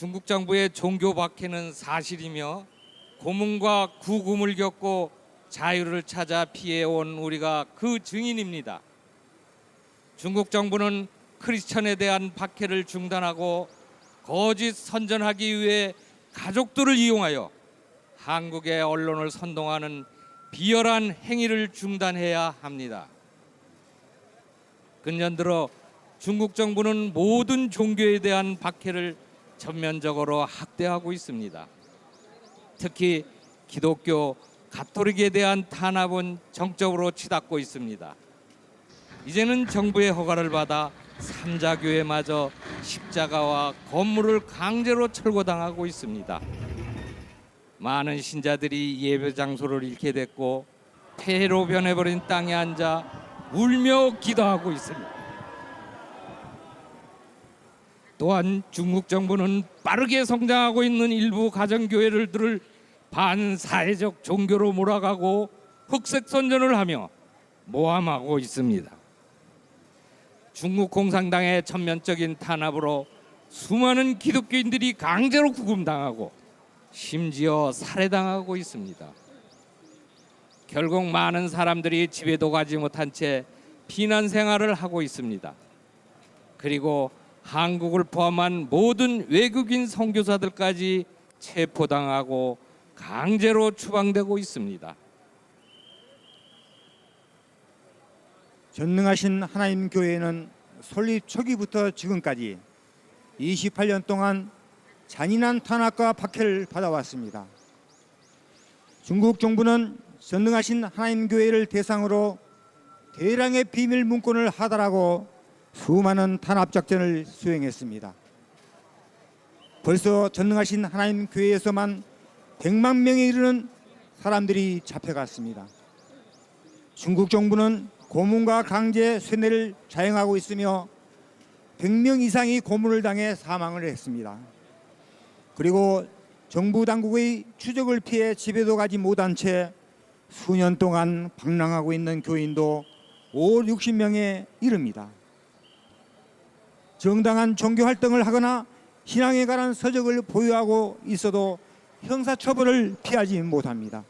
중국 정부의 종교 박해는 사실이며 고문과 구금을 겪고 자유를 찾아 피해온 우리가 그 증인입니다. 중국 정부는 크리스천에 대한 박해를 중단하고 거짓 선전하기 위해 가족들을 이용하여 한국의 언론을 선동하는 비열한 행위를 중단해야 합니다. 근년 들어 중국 정부는 모든 종교에 대한 박해를 전면적으로 확대하고 있습니다. 특히 기독교, 가톨릭에 대한 탄압은 정적으로 치닫고 있습니다. 이제는 정부의 허가를 받아 삼자교회마저 십자가와 건물을 강제로 철거당하고 있습니다. 많은 신자들이 예배 장소를 잃게 됐고 폐해로 변해버린 땅에 앉아 울며 기도하고 있습니다. 또한 중국 정부는 빠르게 성장하고 있는 일부 가정교회들을 반사회적 종교로 몰아가고 흑색 선전을 하며 모함하고 있습니다. 중국 공산당의 전면적인 탄압으로 수많은 기독교인들이 강제로 구금당하고 심지어 살해당하고 있습니다. 결국 많은 사람들이 집에도 가지 못한 채 피난 생활을 하고 있습니다. 그리고 한국을 포함한 모든 외국인 선교사들까지 체포당하고 강제로 추방되고 있습니다. 전능하신 하나님 교회는 설립 초기부터 지금까지 28년 동안 잔인한 탄압과 박해를 받아왔습니다. 중국 정부는 전능하신 하나님 교회를 대상으로 대량의 비밀 문건을 하달하고 수많은 탄압 작전을 수행했습니다. 벌써 전능하신 하나님 교회에서만 100만 명에 이르는 사람들이 잡혀갔습니다. 중국 정부는 고문과 강제 쇠뇌를 자행하고 있으며 100명 이상이 고문을 당해 사망을 했습니다. 그리고 정부 당국의 추적을 피해 집에도 가지 못한 채 수년 동안 방랑하고 있는 교인도 50-60명에 이릅니다. 정당한 종교 활동을 하거나 신앙에 관한 서적을 보유하고 있어도 형사처벌을 피하지 못합니다.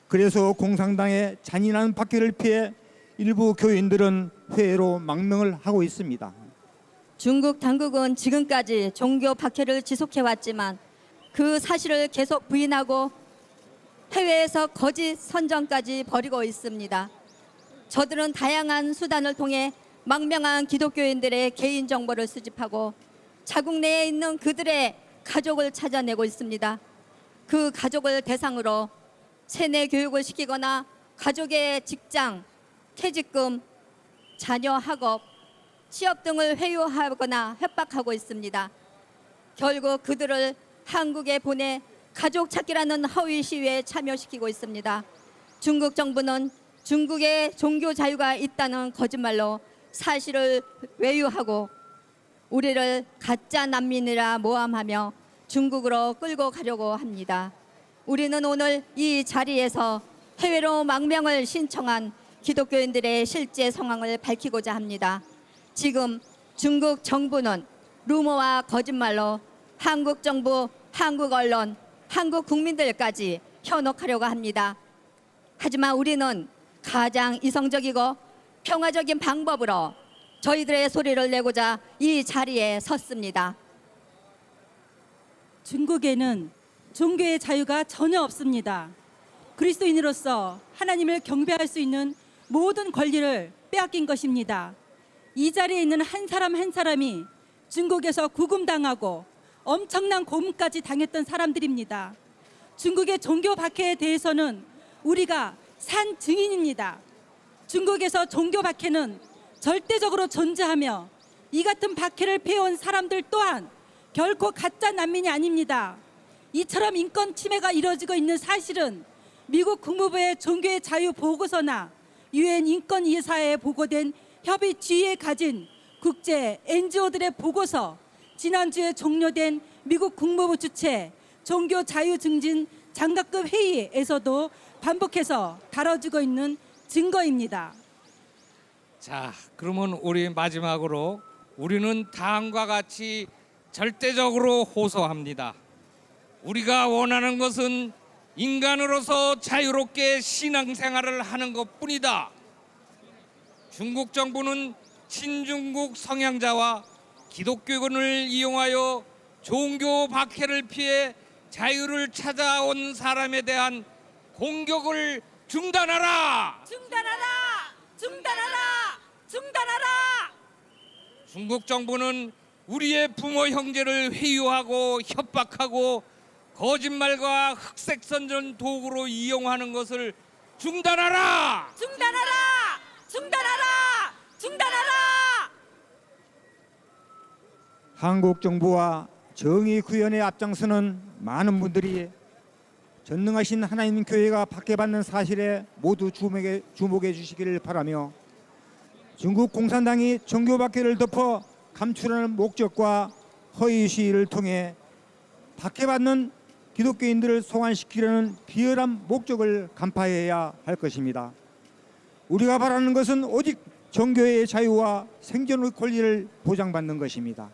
그래서 공산당의 잔인한 박해를 피해 일부 교인들은 회로 망명을 하고 있습니다. 중국 당국은 지금까지 종교 박해를 지속해왔지만 그 사실을 계속 부인하고 해외에서 거짓 선전까지 벌이고 있습니다. 저들은 다양한 수단을 통해 망명한 기독교인들의 개인정보를 수집하고 자국 내에 있는 그들의 가족을 찾아내고 있습니다. 그 가족을 대상으로 세뇌 교육을 시키거나 가족의 직장, 퇴직금, 자녀 학업, 취업 등을 회유하거나 협박하고 있습니다. 결국 그들을 한국에 보내 가족 찾기라는 허위 시위에 참여시키고 있습니다. 중국 정부는 중국에 종교 자유가 있다는 거짓말로 사실을 외유하고 우리를 가짜 난민이라 모함하며 중국으로 끌고 가려고 합니다. 우리는 오늘 이 자리에서 해외로 망명을 신청한 기독교인들의 실제 상황을 밝히고자 합니다. 지금 중국 정부는 루머와 거짓말로 한국 정부, 한국 언론, 한국 국민들까지 현혹하려고 합니다. 하지만 우리는 가장 이성적이고 평화적인 방법으로 저희들의 소리를 내고자 이 자리에 섰습니다. 중국에는 종교의 자유가 전혀 없습니다. 그리스도인으로서 하나님을 경배할 수 있는 모든 권리를 빼앗긴 것입니다. 이 자리에 있는 한 사람 한 사람이 중국에서 구금당하고 엄청난 고문까지 당했던 사람들입니다. 중국의 종교 박해에 대해서는 우리가 산 증인입니다. 중국에서 종교 박해는 절대적으로 존재하며 이 같은 박해를 피해온 사람들 또한 결코 가짜 난민이 아닙니다. 이처럼 인권 침해가 이루어지고 있는 사실은 미국 국무부의 종교의 자유 보고서나 유엔 인권이사회에 보고된 협의 지휘에 가진 국제 NGO들의 보고서, 지난주에 종료된 미국 국무부 주최 종교 자유 증진 장갑급 회의에서도 반복해서 다뤄지고 있는 증거입니다. 자, 그러면 우리 마지막으로 우리는 다음과 같이 절대적으로 호소합니다. 우리가 원하는 것은 인간으로서 자유롭게 신앙생활을 하는 것뿐이다. 중국 정부는 친중국 성향자와 기독교권을 이용하여 종교 박해를 피해 자유를 찾아온 사람에 대한 공격을 중단하라! 중단하라! 중단하라! 중단하라! 중국 정부는 우리의 부모 형제를 회유하고 협박하고 거짓말과 흑색선전 도구로 이용하는 것을 중단하라! 중단하라! 중단하라! 중단하라! 한국 정부와 정의 구현에 앞장서는 많은 분들이 전능하신 하나님 교회가 박해받는 사실에 모두 주목해 주시기를 바라며, 중국 공산당이 종교 박해를 덮어 감추려는 목적과 허위 시위를 통해 박해받는 기독교인들을 소환시키려는 비열한 목적을 간파해야 할 것입니다. 우리가 바라는 것은 오직 종교의 자유와 생존의 권리를 보장받는 것입니다.